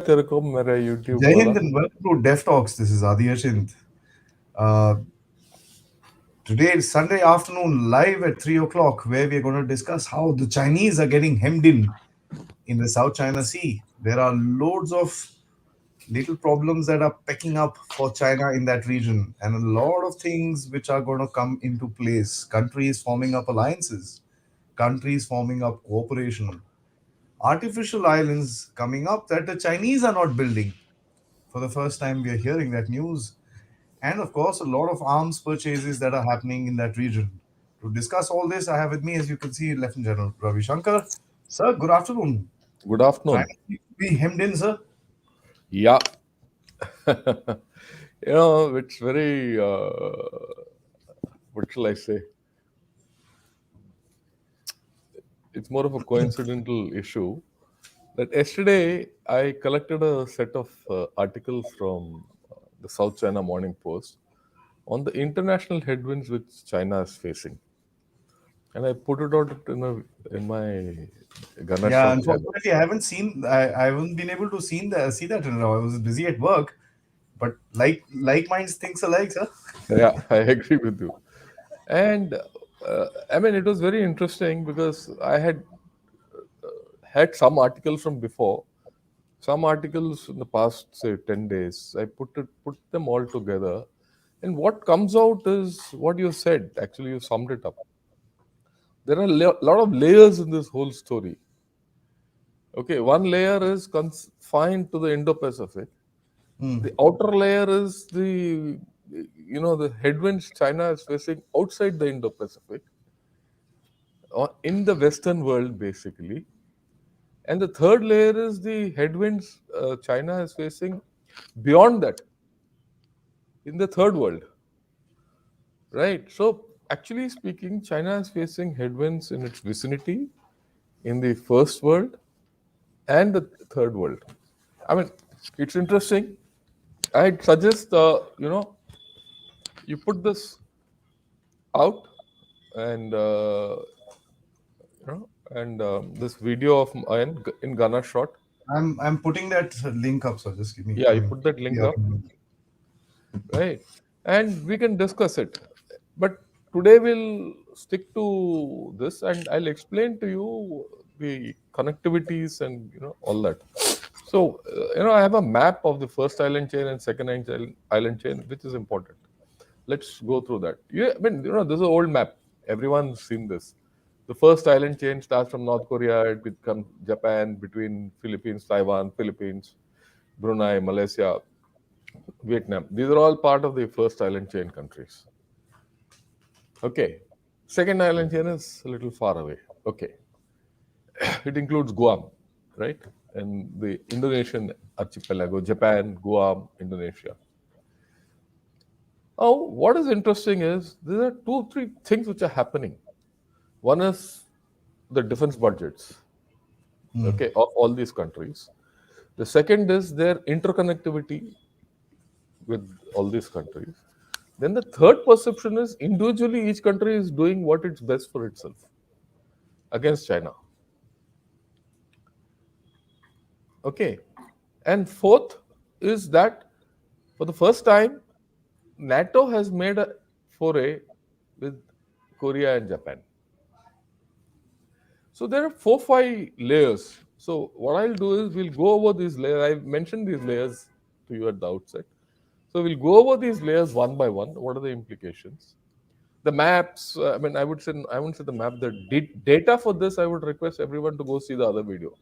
तेरे को मेरे YouTube Jai वाला. Hind and welcome to Dev Talks. This is Adi. Uh, Today is Sunday afternoon, live at 3 o'clock, where we are going to discuss how the Chinese are getting hemmed in the South China Sea. There are loads of little problems that are picking up for China in that region, and a lot of things which are going to come into place. Countries forming up alliances, countries forming up cooperation, artificial islands coming up that the Chinese are not building. For the first time, we are hearing that news. And of course, a lot of arms purchases that are happening in that region. To discuss all this, I have with me, as you can see, Lieutenant General Ravi Shankar. Sir, good afternoon. Good Trying afternoon. to be hemmed in, sir. Yeah. It's very, what shall I say? It's more of a coincidental issue that yesterday I collected a set of articles from the South China Morning Post on the international headwinds which China is facing. And I put it out in my Gunner Yeah, Shot channel. unfortunately, I haven't been able to see that. I was busy at work, but like minds thinks alike, sir. Yeah, I agree with you. And I mean, it was very interesting because I had some articles from before, some articles in the past, say, 10 days. I put them all together. And what comes out is what you said. Actually, you summed it up. There are a lot of layers in this whole story. Okay, one layer is confined to the Indo-Pacific. Hmm. The outer layer is the headwinds China is facing outside the Indo-Pacific, or in the Western world, basically. And the third layer is the headwinds China is facing beyond that, in the third world, right? So, actually speaking, China is facing headwinds in its vicinity, in the first world, and the third world. I mean, it's interesting. I'd suggest, you put this out and this video of mine in Ghana shot. I'm putting that link up, sir. Just give me. Yeah, you put that link Yeah. up, right? And we can discuss it. But today we'll stick to this, and I'll explain to you the connectivities and all that. So I have a map of the first island chain and second island chain, which is important. Let's go through that. Yeah, I mean, this is an old map. Everyone's seen this. The first island chain starts from North Korea, it becomes Japan, between Philippines, Taiwan, Philippines, Brunei, Malaysia, Vietnam. These are all part of the first island chain countries. Okay. Second island chain is a little far away. Okay. It includes Guam, right? And the Indonesian archipelago, Japan, Guam, Indonesia. Now, what is interesting is there are two, three things which are happening. One is the defense budgets, Hmm. okay, of all these countries. The second is their interconnectivity with all these countries. Then the third perception is individually each country is doing what it's best for itself against China. Okay. And fourth is that for the first time, NATO has made a foray with Korea and Japan. So there are 4, 5 layers. So what I'll do is we'll go over these layers. I mentioned these layers to you at the outset. So we'll go over these layers one by one. What are the implications? The maps. I mean, I wouldn't say the map. The data for this, I would request everyone to go see the other video.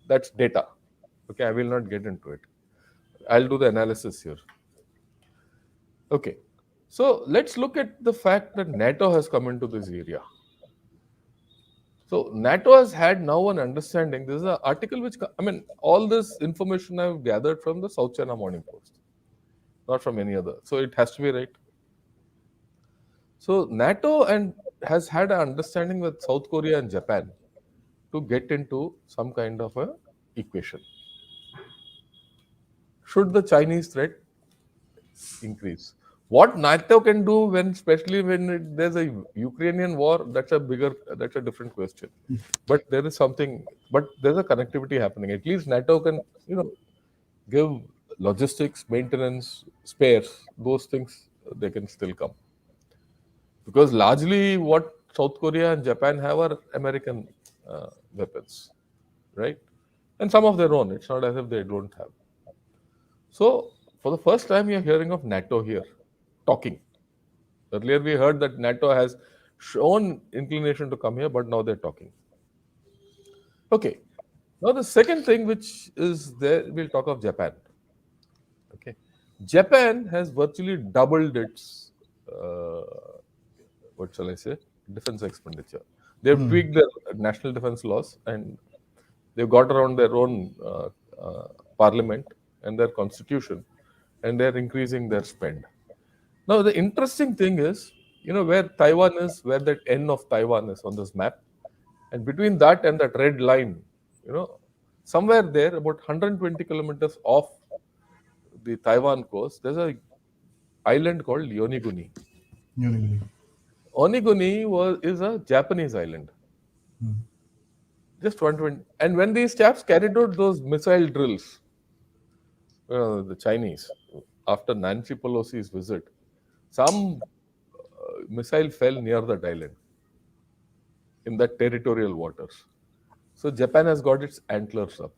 That's data. Okay, I will not get into it. I'll do the analysis here. Okay, so let's look at the fact that NATO has come into this area. So NATO has had now an understanding. This is an article which, I mean, all this information I've gathered from the South China Morning Post, not from any other. So it has to be right. So NATO and has had an understanding with South Korea and Japan to get into some kind of a equation. Should the Chinese threat increase? What NATO can do especially when there's a Ukrainian war, that's a different question. But there is something, but there's a connectivity happening. At least NATO can, give logistics, maintenance, spares, those things they can still come. Because largely what South Korea and Japan have are American weapons, right? And some of their own. It's not as if they don't have. So, for the first time, you're hearing of NATO here talking. Earlier, we heard that NATO has shown inclination to come here, but now they're talking. Okay. Now, the second thing which is there, we'll talk of Japan. Okay. Japan has virtually doubled its, uh, what shall I say, defense expenditure. They've Hmm. tweaked their national defense laws and they've got around their own parliament and their constitution, and they're increasing their spend. Now, the interesting thing is, where Taiwan is, where that N of Taiwan is on this map, and between that and that red line, you know, somewhere there, about 120 kilometers off the Taiwan coast, there's a island called Yoniguni. Unity. Oniguni is a Japanese island. Hmm. Just 120. And when these chaps carried out those missile drills, the Chinese, after Nancy Pelosi's visit, some missile fell near that island in that territorial waters. So Japan has got its antlers up.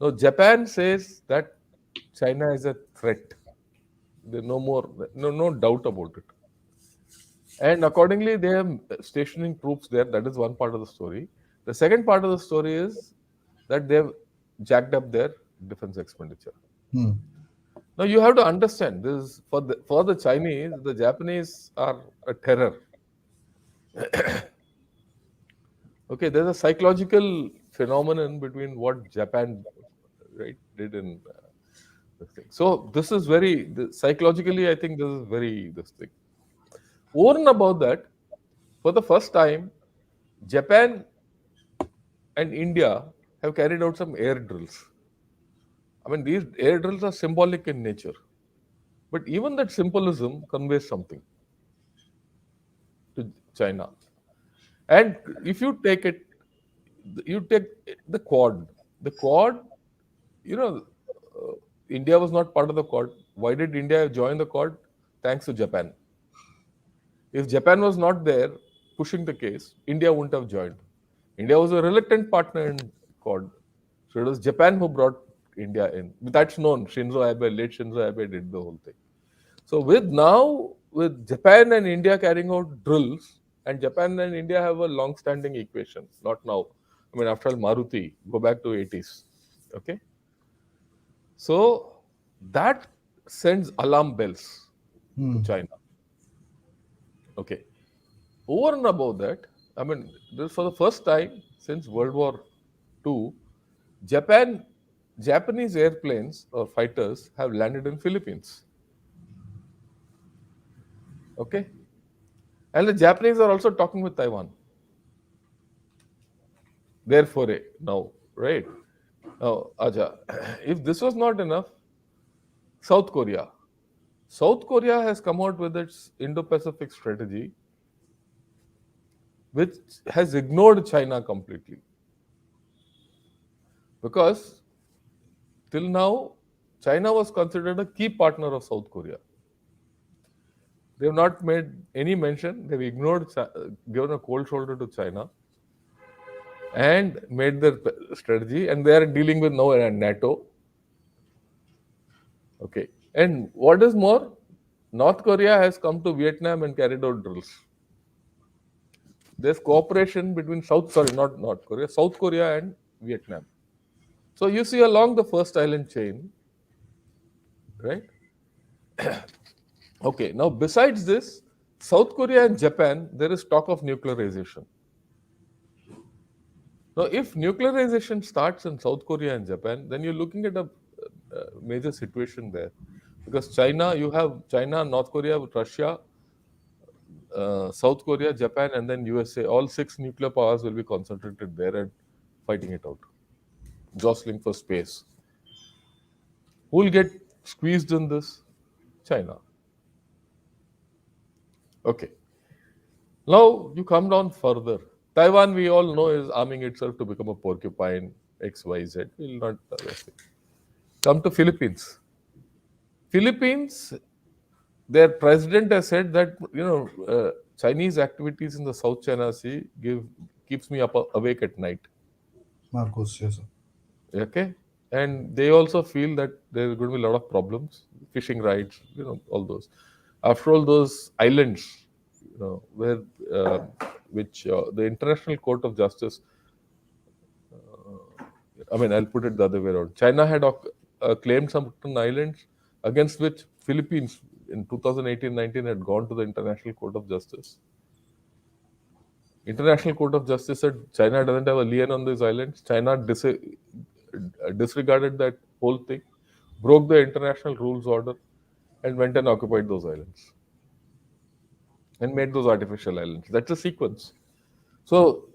Now Japan says that China is a threat. There's no doubt about it. And accordingly, they are stationing troops there. That is one part of the story. The second part of the story is that they have jacked up their defense expenditure. Hmm. Now you have to understand this for the Chinese, the Japanese are a terror. Okay, there's a psychological phenomenon between what Japan right did in this thing. So this is psychologically, I think this is very this thing. Over and above that, for the first time, Japan and India have carried out some air drills. I mean, these air drills are symbolic in nature, but even that symbolism conveys something to China. And if you take the Quad. The Quad, you know, uh, India was not part of the Quad. Why did India join the Quad? Thanks to Japan. If Japan was not there pushing the case, India wouldn't have joined. India was a reluctant partner in Quad. So it was Japan who brought India in. That's known. Late Shinzo Abe did the whole thing. So with Japan and India carrying out drills, and Japan and India have a long-standing equation. Not now. I mean, after all, Maruti, go back to 80s. Okay. So that sends alarm bells to Hmm. China. Okay. Over and above that, I mean, this for the first time since World War II, Japan, Japanese airplanes or fighters have landed in Philippines. Okay, and the Japanese are also talking with Taiwan. Therefore, now, right now, Aja, if this was not enough, South Korea. South Korea has come out with its Indo-Pacific strategy, which has ignored China completely. Because till now, China was considered a key partner of South Korea. They have not made any mention. They've ignored, given a cold shoulder to China, and made their strategy. And they are dealing with now NATO. Okay. And what is more, North Korea has come to Vietnam and carried out drills. There's cooperation between not North Korea, South Korea and Vietnam. So you see along the first island chain, right? Okay. Now, besides this, South Korea and Japan, there is talk of nuclearization. Now, if nuclearization starts in South Korea and Japan, then you're looking at a major situation there. Because you have China, North Korea, Russia, South Korea, Japan, and then USA. All six nuclear powers will be concentrated there and fighting it out, jostling for space. Who will get squeezed in this? China. Okay. Now you come down further. Taiwan, we all know, is arming itself to become a porcupine. X, Y, Z. Will not. Come to Philippines. Philippines, their president has said that Chinese activities in the South China Sea keeps me up awake at night. Marcos, yes, sir. Okay, and they also feel that there's going to be a lot of problems, fishing rights, all those. After all, those islands, where uh, which the International Court of Justice, I mean, I'll put it the other way around. China had claimed some islands against which Philippines in 2018-19 had gone to the International Court of Justice. International Court of Justice said China doesn't have a lien on these islands. China disregarded that whole thing, broke the international rules order, and went and occupied those islands and made those artificial islands. That's a sequence. So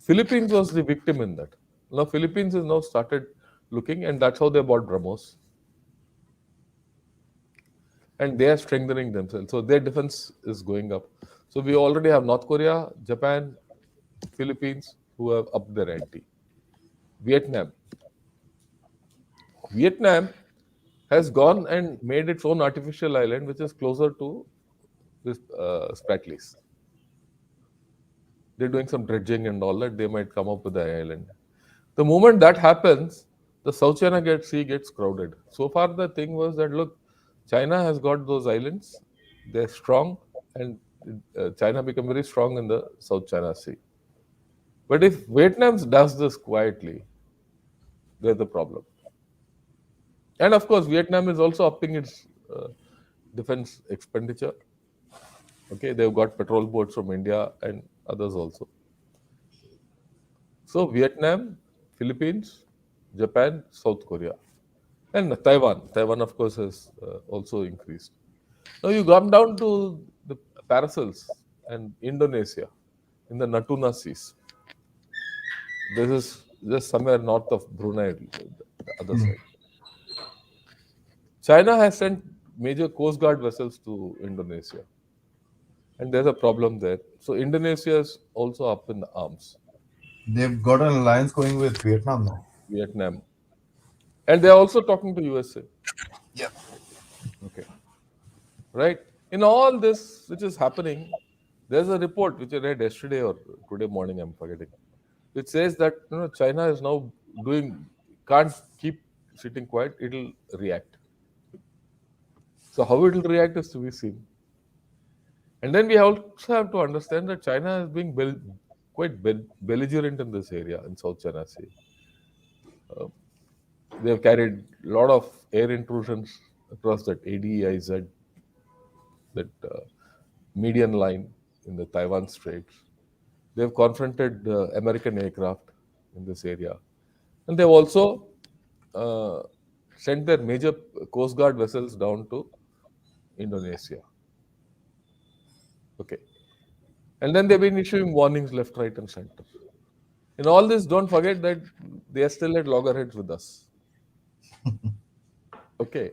Philippines was the victim in that. Now Philippines has now started looking, and that's how they bought BrahMos, and they are strengthening themselves. So their defense is going up. So we already have North Korea, Japan, Philippines who have upped their ante. Vietnam. Vietnam has gone and made its own artificial island, which is closer to this Spratlys. They're doing some dredging and all that. They might come up with the island. The moment that happens, the South China Sea gets crowded. So far, the thing was that look, China has got those islands. They're strong, and China become very strong in the South China Sea. But if Vietnam does this quietly, there's the problem. And of course, Vietnam is also upping its defense expenditure. Okay, they've got patrol boats from India and others also. So Vietnam, Philippines, Japan, South Korea, and Taiwan. Taiwan, of course, has also increased. Now you come down to the Paracels and Indonesia in the Natuna Seas. This is just somewhere north of Brunei, the other Hmm. side. China has sent major coast guard vessels to Indonesia, and there's a problem there. So Indonesia is also up in the arms. They've got an alliance going with Vietnam now. Vietnam, and they're also talking to USA. Yeah. Okay, right? In all this which is happening, there's a report which I read yesterday or today morning. I'm forgetting. Which says that China is now doing can't keep sitting quiet. It'll react. So how it will react is to be seen. And then we also have to understand that China is being quite belligerent in this area in South China Sea. They've carried a lot of air intrusions across that ADIZ, that median line in the Taiwan Straits. They've confronted American aircraft in this area. And they've also uh, sent their major Coast Guard vessels down to Indonesia. Okay. And then they've been issuing warnings left, right, and center. In all this, don't forget that they are still at loggerheads with us. Okay.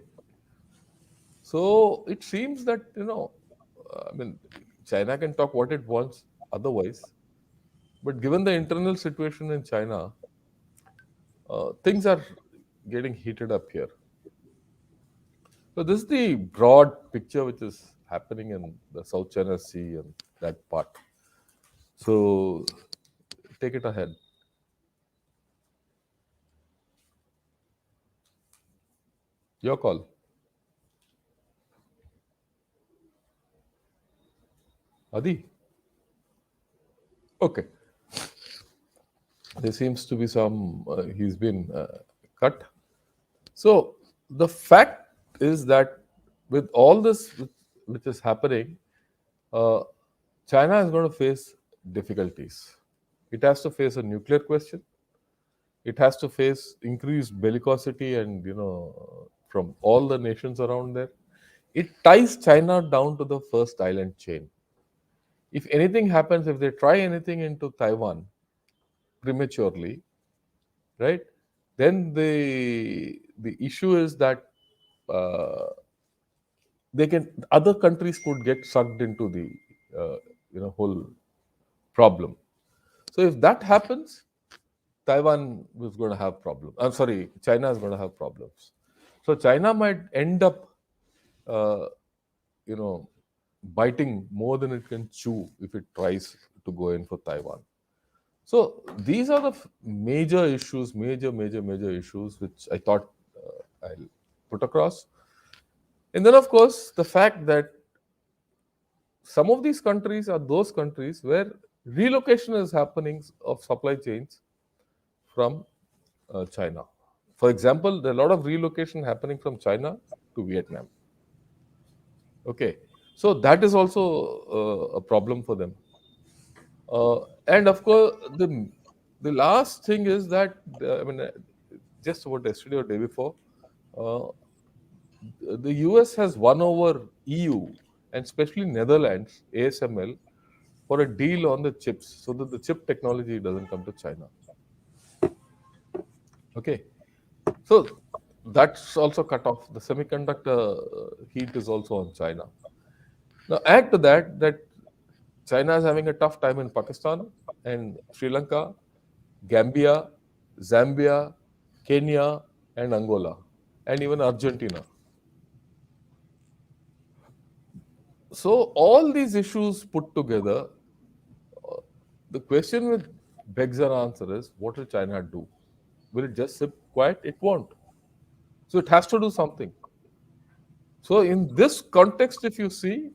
So it seems that, I mean, China can talk what it wants otherwise. But given the internal situation in China, things are getting heated up here. So this is the broad picture which is happening in the South China Sea and that part. So take it ahead. Your call. Adi. Okay. There seems to be some, he's been cut. So the fact is that with all this which is happening, uh, China is going to face difficulties. It has to face a nuclear question. It has to face increased bellicosity and, from all the nations around there. It ties China down to the first island chain. If anything happens, if they try anything into Taiwan prematurely, right, then the issue is that uh, they can other countries could get sucked into the whole problem. So if that happens, Taiwan was going to have problems. I'm sorry, China is going to have problems. So China might end up, uh, you know, biting more than it can chew if it tries to go in for Taiwan. So these are the major issues, major issues, which I thought I'll put across. And then, of course, the fact that some of these countries are those countries where relocation is happening of supply chains from China. For example, there are a lot of relocation happening from China to Vietnam. Okay, so that is also a problem for them. And of course, the last thing is that just about yesterday or day before, uh, the US has won over EU and especially Netherlands, ASML, for a deal on the chips so that the chip technology doesn't come to China. Okay, so that's also cut off. The semiconductor heat is also on China. Now, add to that that China is having a tough time in Pakistan and Sri Lanka, Gambia, Zambia, Kenya, and Angola, and even Argentina. So, all these issues put together, the question with begs an answer is what will China do? Will it just sit quiet? It won't. So, it has to do something. So, in this context, if you see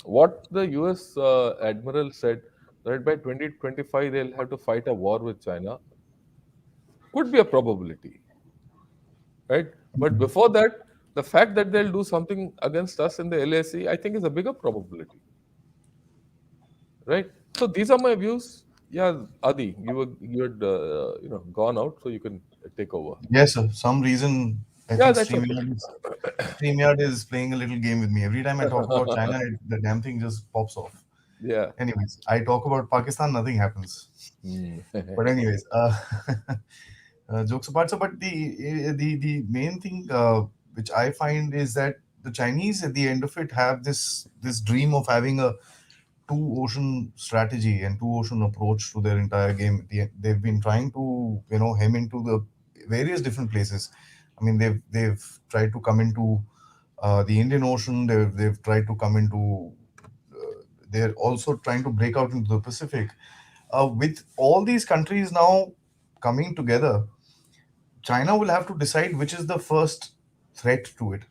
what the US admiral said, that by 2025 they'll have to fight a war with China, could be a probability, right? But before that, the fact that they'll do something against us in the LAC, I think is a bigger probability, right? So these are my views. Yeah, Adi, you had gone out, so you can take over. Yes, sir. Some reason I Yeah, think that's okay. StreamYard is playing a little game with me. Every time I talk about China, the damn thing just pops off. Yeah. Anyways, I talk about Pakistan, nothing happens. Hmm. But anyways, jokes apart. So, but the main thing which I find is that the Chinese, at the end of it, have this dream of having a two ocean strategy and two ocean approach to their entire game. They've been trying to hem into the various different places. I mean, they've tried to come into the Indian Ocean. They've tried to come into. They're also trying to break out into the Pacific. With all these countries now coming together, China will have to decide which is the first threat to it.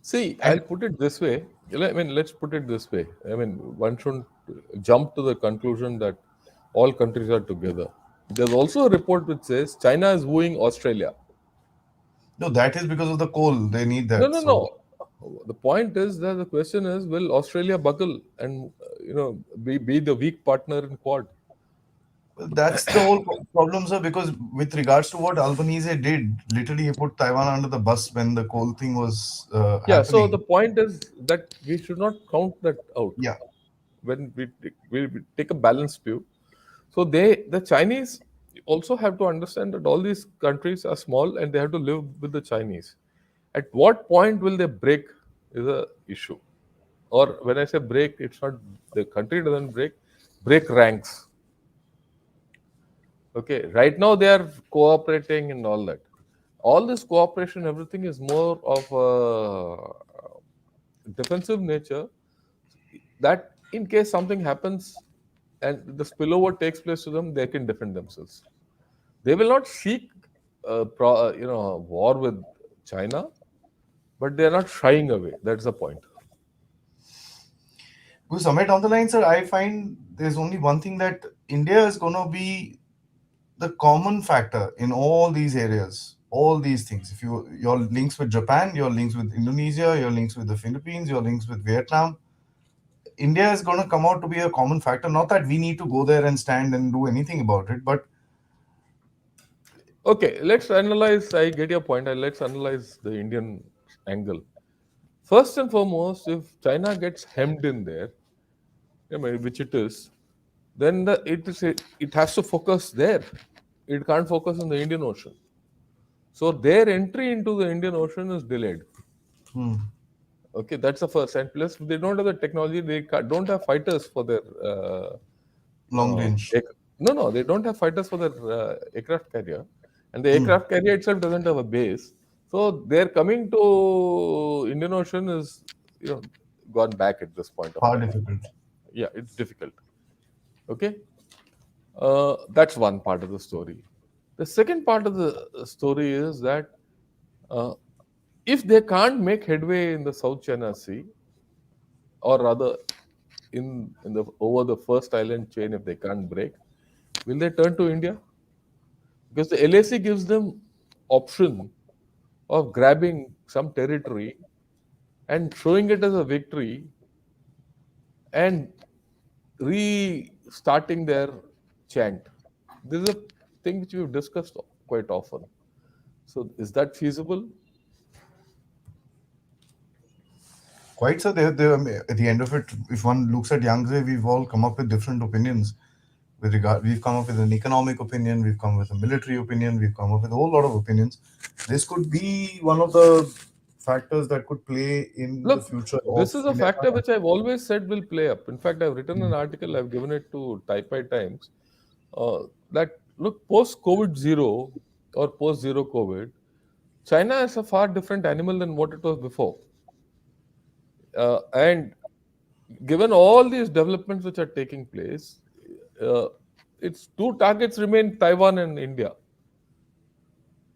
See, And I'll put it this way. Let's put it this way. One shouldn't jump to the conclusion that all countries are together. There's also a report which says China is wooing Australia. no, that is because of the coal. They need No, that. no, So no. The point is that the question is, will Australia buckle and be the weak partner in Quad? that's the whole problem, sir. Because with regards to what Albanese did, literally he put Taiwan under the bus when the coal thing was Yeah. So the happening. point is that we should not count that out Yeah, when we take a balanced view. So the Chinese also have to understand that all these countries are small and they have to live with the Chinese. At what point will they break is a issue. Or when I say break, it's not the country doesn't break ranks. Okay, right now they are cooperating and all that. All this cooperation, everything is more of a defensive nature that in case something happens and the spillover takes place to them, they can defend themselves. They will not seek war with China, but they are not shying away. That's the point. because somewhere down the line, sir, I find there's only one thing that India is going to be the common factor in all these areas, all these things. If your links with Japan, your links with Indonesia, your links with the Philippines, your links with Vietnam, India is going to come out to be a common factor. Not that we need to go there and stand and do anything about it, but Okay, let's analyze. I get your point. And let's analyze the Indian angle. First and foremost, if China gets hemmed in there, which it is, then it has to focus there. It can't focus in the Indian Ocean. So their entry into the Indian Ocean is delayed. hmm, Okay, that's the first. And plus, they don't have the technology. They don't have fighters for their long range. take. No, no, they don't have fighters for their aircraft carrier, and the Hmm. aircraft carrier itself doesn't have a base. So their coming to Indian Ocean is, gone back at this point of Far time. difficult. Yeah, it's difficult. Okay, that's one part of the story. The second part of the story is that uh, if they can't make headway in the South China Sea, or rather in the over the first island chain, if they can't break, will they turn to India? Because the LAC gives them option of grabbing some territory and showing it as a victory and restarting their chant. This is a thing which we've discussed quite often. So is that feasible? Quite so. I mean, at the end of it, if one looks at Yangtze, we've all come up with different opinions. With regard, we've come up with an economic opinion, we've come with a military opinion, we've come up with a whole lot of opinions. This could be one of the factors that could play in the Look, future this of is a India. factor which I've always said will play up. In fact, I've written an article, I've given it to Taipei Times, that look, post COVID zero or post zero COVID, China is a far different animal than what it was before. And given all these developments which are taking place, uh, its two targets remain Taiwan and India.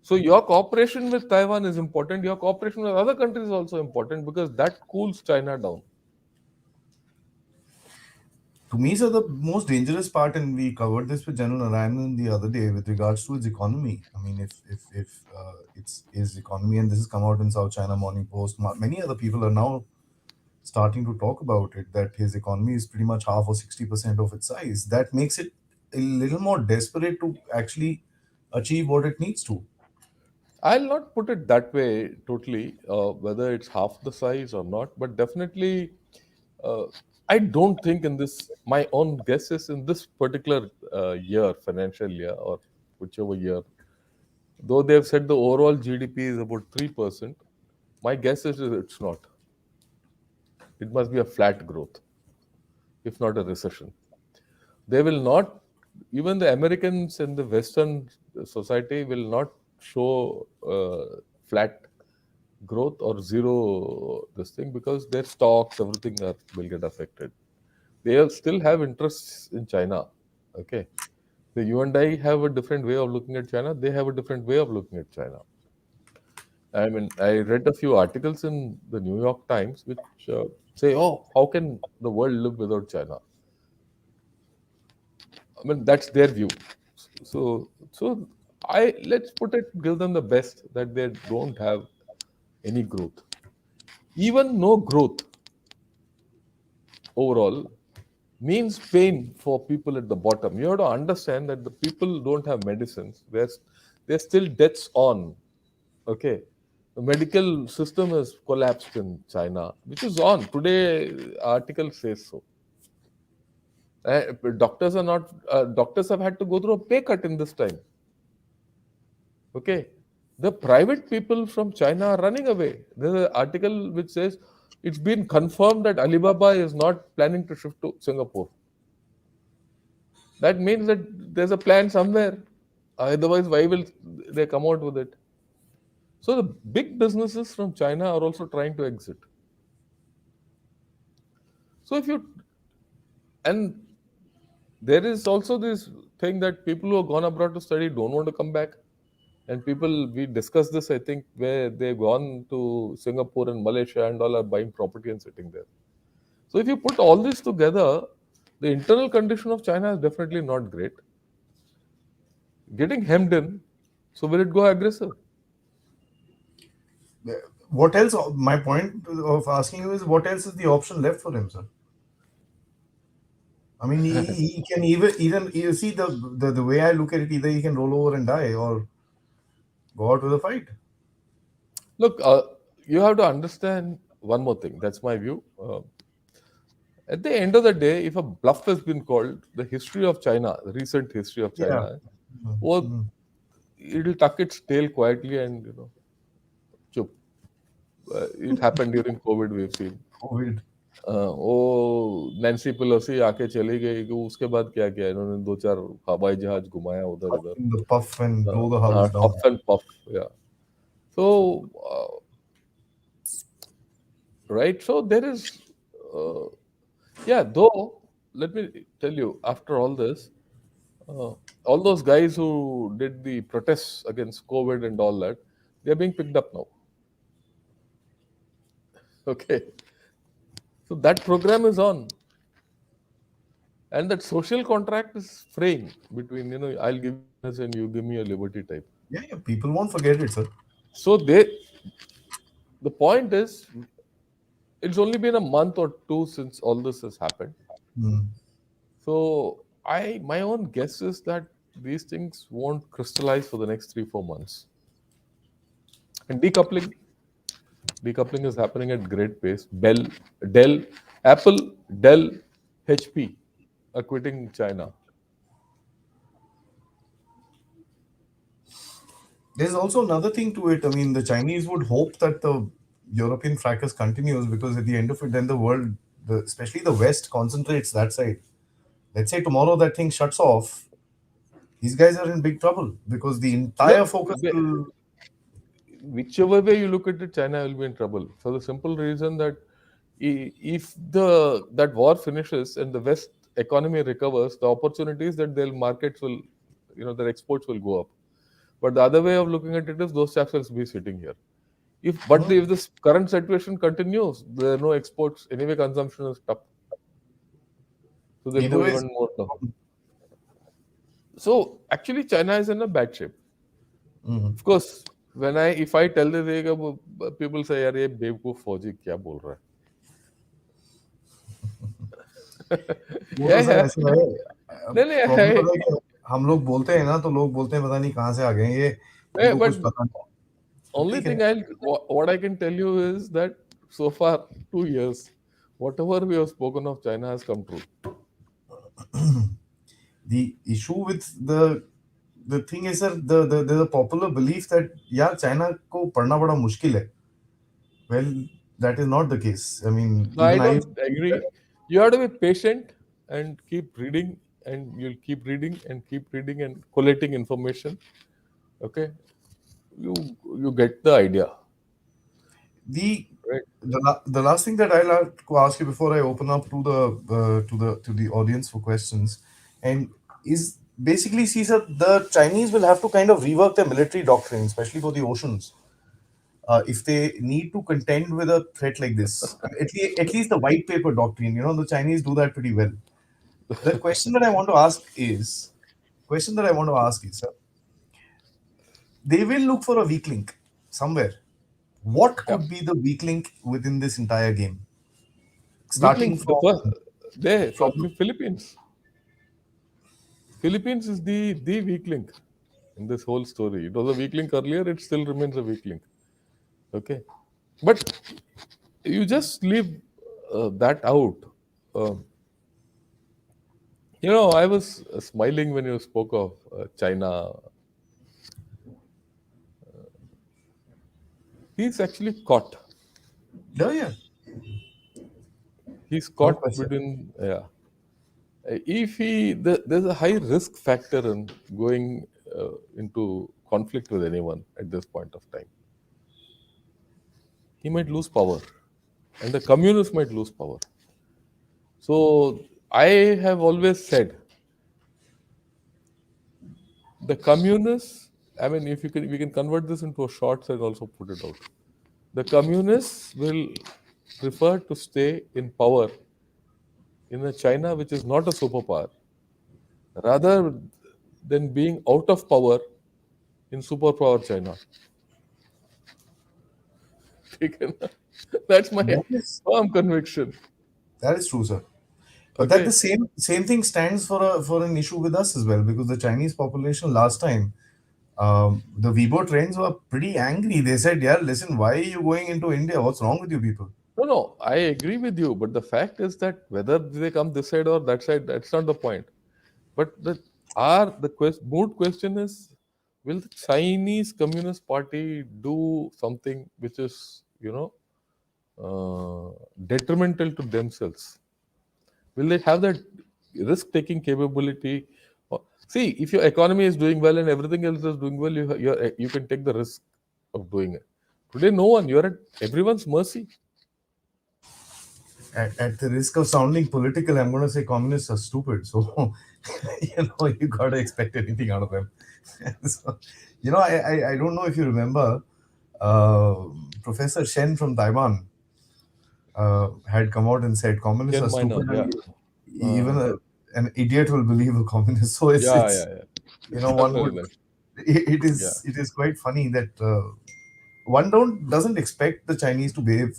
So your cooperation with Taiwan is important. Your cooperation with other countries is also important because that cools China down. To me, sir, the most dangerous part, and we covered this with General Narayanan the other day with regards to its economy. I mean, if it's his economy, and this has come out in South China Morning Post, many other people are now starting to talk about it, that his economy is pretty much half or 60% of its size. That makes it a little more desperate to actually achieve what it needs to. I'll not put it that way totally, whether it's half the size or not, but definitely, uh, I don't think in this, my own guess is in this particular year, financial year, or whichever year, though they have said the overall GDP is about 3%, my guess is it's not. It must be a flat growth, if not a recession. They will not, even the Americans and the Western society will not show flat growth or zero this thing because their stocks, everything will get affected. They still have interests in China. Okay. The you and I have a different way of looking at China. They have a different way of looking at China. I mean, I read a few articles in the New York Times which say, "Oh, how can the world live without China?" I mean, that's their view. So I let's put it, give them the best that they don't have any growth, even no growth overall means pain for people at the bottom. You have to understand that the people don't have medicines. There's still deaths on. Okay, the medical system has collapsed in China, which is on today. Article says so. Doctors are not. Doctors have had to go through a pay cut in this time. Okay, the private people from China are running away. There's an article which says it's been confirmed that Alibaba is not planning to shift to Singapore. That means that there's a plan somewhere. Otherwise, why will they come out with it? So the big businesses from China are also trying to exit. So if you and there is also this thing that people who have gone abroad to study don't want to come back. And people, we discussed this, I think, where they've gone to Singapore and Malaysia and all are buying property and sitting there. So if you put all this together, the internal condition of China is definitely not great. Getting hemmed in, so will it go aggressive? What else? My point of asking you is, what else is the option left for him, sir? I mean, he can even you see the way I look at it, either he can roll over and die or go out with a fight. Look, you have to understand one more thing. That's my view. At the end of the day, if a bluff has been called, the history of China, the recent history of Yeah. China, well, it'll tuck its tail quietly and chup. It happened during COVID. We've seen. COVID. वो Nancy Pelosi आके चली गई कि उसके बाद क्या किया इन्होंने, दो चार हवाई जहाज घुमाया उधर Up उधर. in the puff and blow the हाँ, house down. Tough and puff, या. So, right, so there is, uh, yeah, though, let me tell you, after all this, uh, all those guys who did the protests against COVID and all that, they're being picked up now. Okay. So that program is on. And that social contract is fraying between, I'll give you business and you give me a liberty type. Yeah, yeah, people won't forget it, sir. So the point is, it's only been a month or two since all this has happened. Hmm. So my own guess is that these things won't crystallize for the next 3 4 months. And decoupling is happening at great pace. Dell, Apple, Dell, HP are quitting China. There's also another thing to it. I mean, the Chinese would hope that the European fracas continues because at the end of it, then the world, especially the West, concentrates that side. Let's say tomorrow that thing shuts off, these guys are in big trouble because the entire No, focus will. whichever way you look at it, China will be in trouble for the simple reason that if that war finishes and the West economy recovers, the opportunities that their markets will, their exports will go up. But the other way of looking at it is those chaps will be sitting here. No, If this current situation continues, there are no exports anyway. Consumption is tough, so they'll either go way, it's even more down. So actually, China is in a bad shape. Mhm. Of course, if I tell the people say, "यार ये बेवकूफ फौजी क्या बोल रहा है?" वो तो Yeah, सर yeah. ऐसा है। नहीं नहीं प्रॉब्लम है. पता है कि हम लोग बोलते हैं ना तो लोग बोलते हैं पता नहीं कहाँ से आ गए ये, Yeah, इनको but कुछ पता नहीं। तो only ठीक है। thing what I can tell you is that so far 2 years, whatever we have spoken of China has come true. The issue with the thing is sir, there's a popular belief that यार China को पढ़ना बड़ा मुश्किल है। Well, that is not the case. I mean, No, I even I. don't agree. You have to be patient and keep reading, and you'll keep reading and keep reading and collating information. Okay, you you get the idea, The right? the last thing that I like to ask you before I open up to the audience for questions, and is basically, see sir, the Chinese will have to kind of rework their military doctrine, especially for the oceans, if they need to contend with a threat like this. At least the white paper doctrine, the Chinese do that pretty well. The question that I want to ask is, sir, they will look for a weak link somewhere. What Yeah. could be the weak link within this entire game? Weak Starting link. The first there, from Philippines. Philippines is the weak link in this whole story. It was a weak link earlier. It still remains a weak link. Okay, but you just leave that out. Um, I was smiling when you spoke of China. He's actually caught. yeah, He's no caught question. between. Yeah. If there's a high risk factor in going into conflict with anyone at this point of time. He might lose power, and the communists might lose power. So I have always said the communists. I mean, if we can convert this into a shorts and also put it out. The communists will prefer to stay in power in a China which is not a superpower, rather than being out of power in superpower China. ठीक है ना? That's my That is firm conviction. that is true, sir. But that the Okay. same thing stands for an issue with us as well, because the Chinese population last time, the Weibo trends were pretty angry. They said, "Yeah, listen, why are you going into India? What's wrong with you people?" No, no, I agree with you. But the fact is that whether they come this side or that side, that's not the point. But moot question is, will the Chinese Communist Party do something which is, uh, detrimental to themselves? Will they have that risk taking capability? See, if your economy is doing well and everything else is doing well, you can take the risk of doing it. Today, no one. You're at everyone's mercy. At the risk of sounding political, I'm going to say communists are stupid. So, you got to expect anything out of them. So, I don't know if you remember, uh, Professor Shen from Taiwan had come out and said communists Chen are Minor, stupid, yeah. and even Uh, an idiot will believe a communist. So yeah, yeah, yeah. one would, Definitely. it Yeah. is quite funny that one don't doesn't expect the Chinese to behave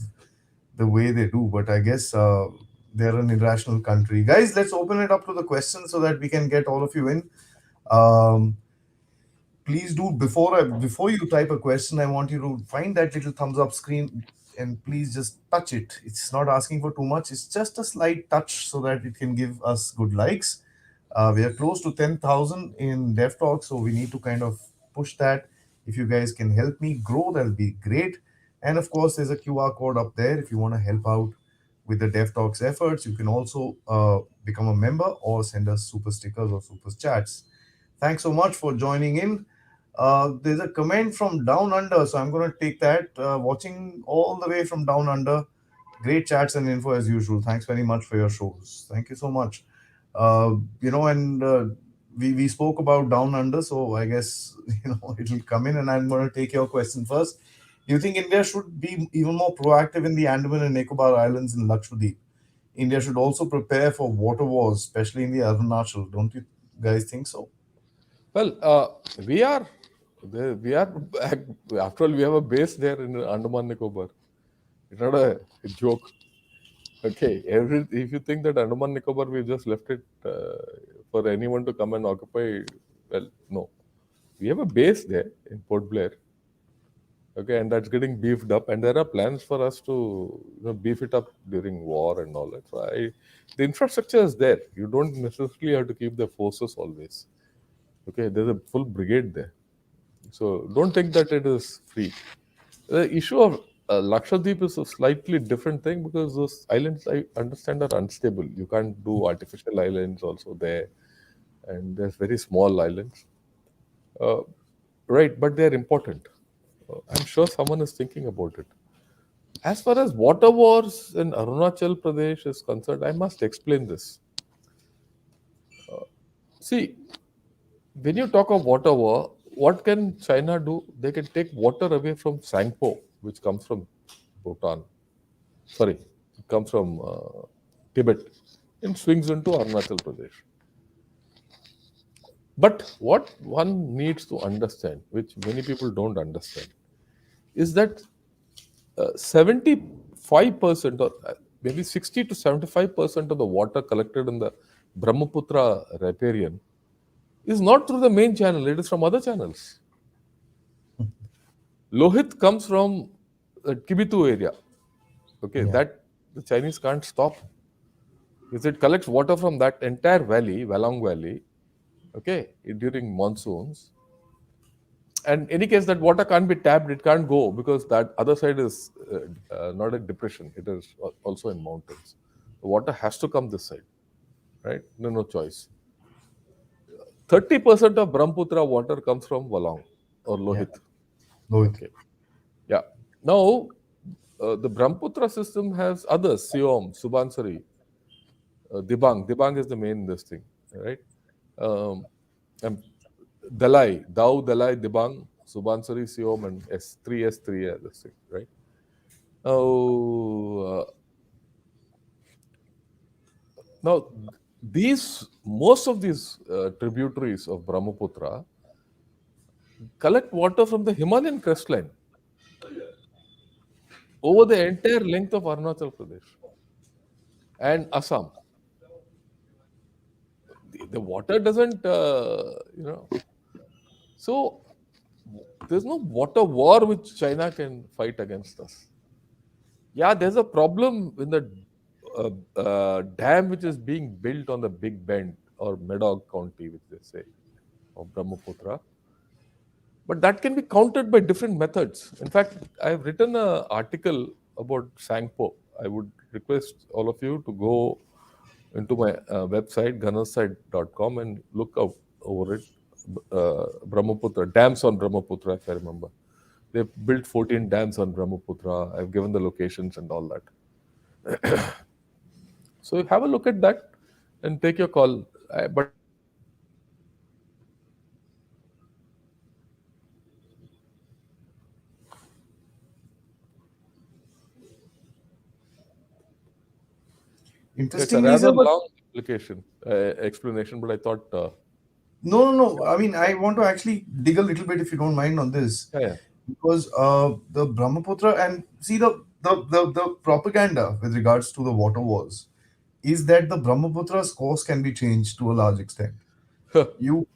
the way they do, but I guess they're an irrational country. Guys, let's open it up to the questions so that we can get all of you in. Um, Please do, before you type a question, I want you to find that little thumbs up screen and please just touch it. It's not asking for too much, it's just a slight touch so that it can give us good likes. We are close to 10,000 in dev talk, so we need to kind of push that. If you guys can help me grow, that'll be great. And of course, there's a QR code up there if you want to help out with the dev talks efforts. You can also become a member or send us super stickers or super chats. Thanks so much for joining in. There's a comment from Down Under, so I'm going to take that. Watching all the way from Down Under. Great chats and info as usual. Thanks very much for your shows. Thank you so much. And we spoke about Down Under, so I guess it'll come in, and I'm going to take your question first. Do you think India should be even more proactive in the Andaman and Nicobar Islands in Lakshadweep? India should also prepare for water wars, especially in the Arunachal. Don't you guys think so? Well, we are. We are. After all, we have a base there in Andaman Nicobar. It's not a joke. Okay. If you think that Andaman Nicobar, we just left it for anyone to come and occupy, well, no. We have a base there in Port Blair. Okay, and that's getting beefed up, and there are plans for us to beef it up during war and all that. The infrastructure is there. You don't necessarily have to keep the forces always. Okay, there's a full brigade there, so don't think that it is free. The issue of Lakshadweep is a slightly different thing because those islands, I understand, are unstable. You can't do artificial islands also there, and there's very small islands. Uh, right, but they're important. I'm sure someone is thinking about it. As far as water wars in Arunachal Pradesh is concerned, I must explain this. See, when you talk of water war, what can China do? They can take water away from Sangpo, which comes from Bhutan. Sorry, it comes from Tibet and swings into Arunachal Pradesh. But what one needs to understand, which many people don't understand, is that 75% or maybe 60 to 75% of the water collected in the Brahmaputra riparian is not through the main channel, it is from other channels. Lohit comes from the Kibitu area. Okay, Yeah. that the Chinese can't stop because it collects water from that entire valley, Walong Valley, okay, during monsoons. And in any case, that water can't be tapped, it can't go because that other side is not a depression, it is also in mountains. The water has to come this side, right? No choice. 30% of Brahmaputra water comes from Walong or Yeah. Lohit. Lohit. Okay. Yeah. Now, the Brahmaputra system has others, Siom, Subansari, Dibang. Dibang is the main this thing, right? Um, and Dalai, Dao, Dalai, Dibang, Subansari, Siom, and S3, this thing, right? Oh, now most of these tributaries of Brahmaputra collect water from the Himalayan crestline over the entire length of Arunachal Pradesh and Assam. The water doesn't, so there's no water war which China can fight against us. Yeah, there's a problem in the dam which is being built on the Big Bend or Medog County, which they say, of Brahmaputra. But that can be countered by different methods. In fact, I've written an article about Sangpo, I would request all of you to go into my website, gunnersite.com, and look out over it. Brahmaputra, dams on Brahmaputra, if I remember. They built 14 dams on Brahmaputra. I've given the locations and all that. So have a look at that and take your call. But I think it's a Interestingly, rather sir, but long explanation, but I thought, no, no, no. I mean, I want to actually dig a little bit, if you don't mind, on this, yeah, yeah. because the Brahmaputra, and see, the propaganda with regards to the water wars is that the Brahmaputra's course can be changed to a large extent. You,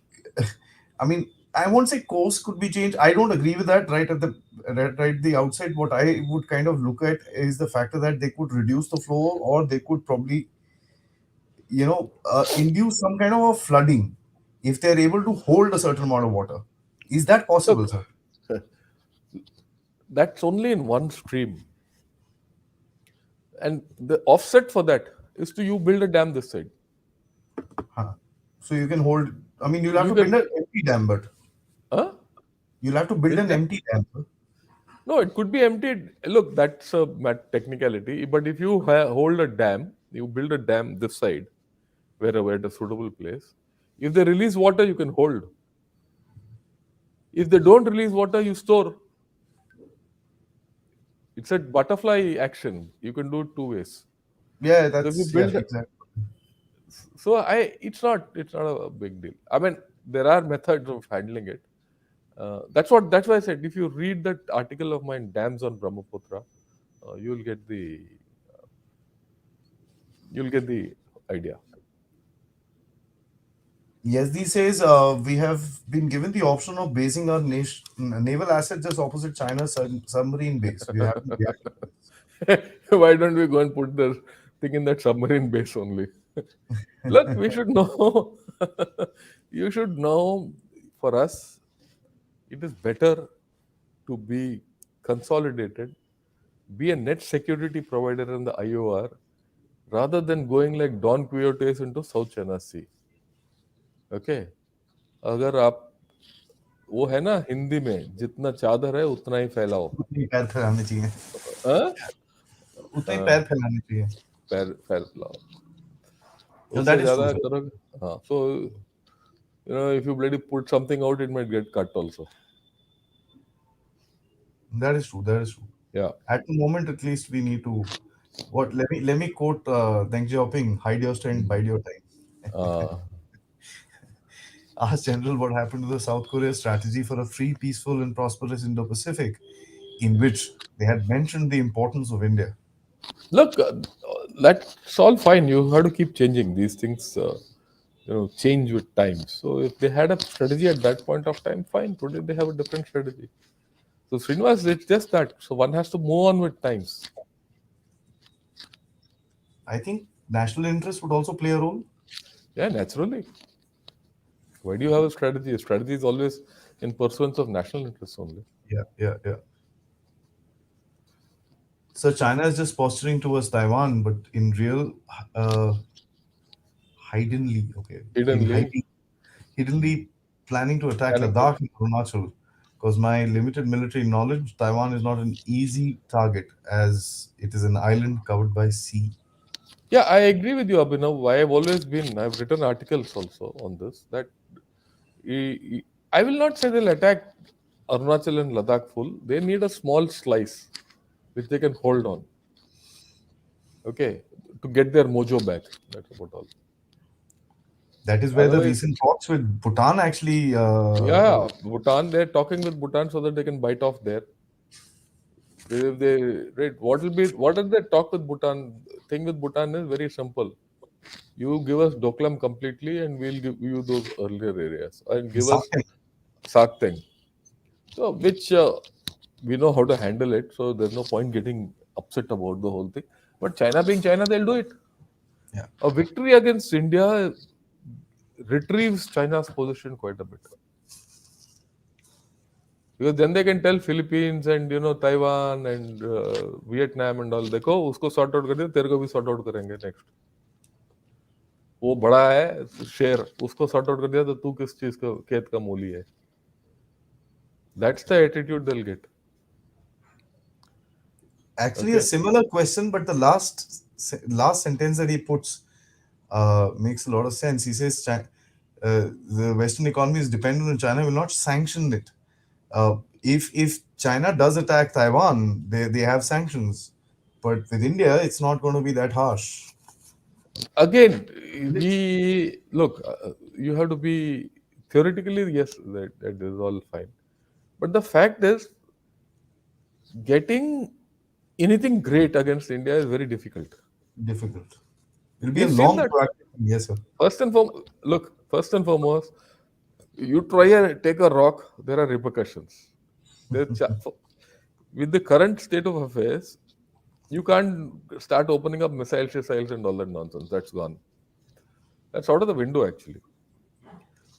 I mean, I won't say course could be changed. I don't agree with that right the outside. What I would kind of look at is the factor that they could reduce the flow, or they could probably, induce some kind of a flooding if they're able to hold a certain amount of water. Is that possible, Look, sir? that's only in one stream. And the offset for that is to you build a dam this side. Huh. So you can hold. I mean, you'll have You to build can, an empty dam, but huh? you'll have to build Which an dam? empty dam, sir. No, it could be emptied. Look, that's a technicality. But if you hold a dam, you build a dam this side, wherever at a suitable place. If they release water, you can hold. If they don't release water, you store. It's a butterfly action. You can do it two ways. Yeah, So if you that's yeah, build, exactly. so it's not a big deal. I mean, there are methods of handling it. That's why I said if you read that article of mine, dams on Brahmaputra, you'll get the idea. Yesdi says we have been given the option of basing our naval assets just opposite China's submarine base. We haven't reacted to this. Why don't we go and put the thing in that submarine base only? Look, we should know. You should know. For us, it is better to be consolidated, be a net security provider in the IOR, rather than going like Don Quixote into South China Sea. Okay, अगर आप वो है ना हिंदी में, जितना चादर है उतना ही फैलाओ. उतने ही पैर फैलाने चाहिए। हाँ? उतने ही हाँ, पैर फैलाने चाहिए। पैर पैर फैलाओ, No, उससे that is true, ज्यादा sir. करोगे. हाँ, so if you bloody put something out, it might get cut also. That is true. That is true. Yeah. At the moment, at least, we need to. What? Let me quote Deng Xiaoping: "Hide your strength, bide your time." uh, Ask General what happened to the South Korea strategy for a free, peaceful, and prosperous Indo-Pacific, in which they had mentioned the importance of India. Look, that's all fine. You have to keep changing these things. Change with times. So if they had a strategy at that point of time, fine. Today they have a different strategy. So Srinivas, it's just that. So one has to move on with times. I think national interest would also play a role. Yeah, naturally. Why do you have a strategy? A strategy is always in pursuance of national interests only. Yeah, yeah, yeah. So China is just posturing towards Taiwan, but in real, uh, hiddenly, okay, in Hiddenly hiding, hiddenly planning to attack planning to. Ladakh and Arunachal. Because my limited military knowledge, Taiwan is not an easy target as it is an island covered by sea. Yeah, I agree with you, Abhinav. I've written articles also on this, that I will not say they'll attack Arunachal and Ladakh full. They need a small slice which they can hold on. Okay, to get their mojo back. That's about all. That is where the Otherwise, recent talks with Bhutan actually. yeah, Bhutan. They're talking with Bhutan so that they can bite off there. If they right, what are they talk with Bhutan? Thing with Bhutan is very simple. You give us Doklam completely, and we'll give you those earlier areas, and give us Something. Sakteng. So, which we know how to handle it. So there's no point getting upset about the whole thing. But China being China, they'll do it. Yeah. A victory against India retrieves China's position quite a bit. because then they can tell Philippines and Taiwan and Vietnam and all, देखो उसको sort out कर दिया, तेरे को भी sort out करेंगे next. वो बड़ा है शेर, उसको sort out कर दिया तो तू किस चीज का खेत का मूली है. That's the attitude they'll get. Actually, a Okay. similar question, but the last sentence that he puts makes a lot of sense. He says the Western economy is dependent on China, will not sanction it. If China does attack Taiwan, they have sanctions, but with India, it's not going to be that harsh. Again, we look. You have to be theoretically, yes, that is all fine. But the fact is, getting anything great against India is very difficult. Difficult. It'll be a We've seen long that. proactive. Yes, sir. First and foremost, you try and take a rock, there are repercussions. There with the current state of affairs, you can't start opening up missiles and all that nonsense. That's gone. That's out of the window, actually.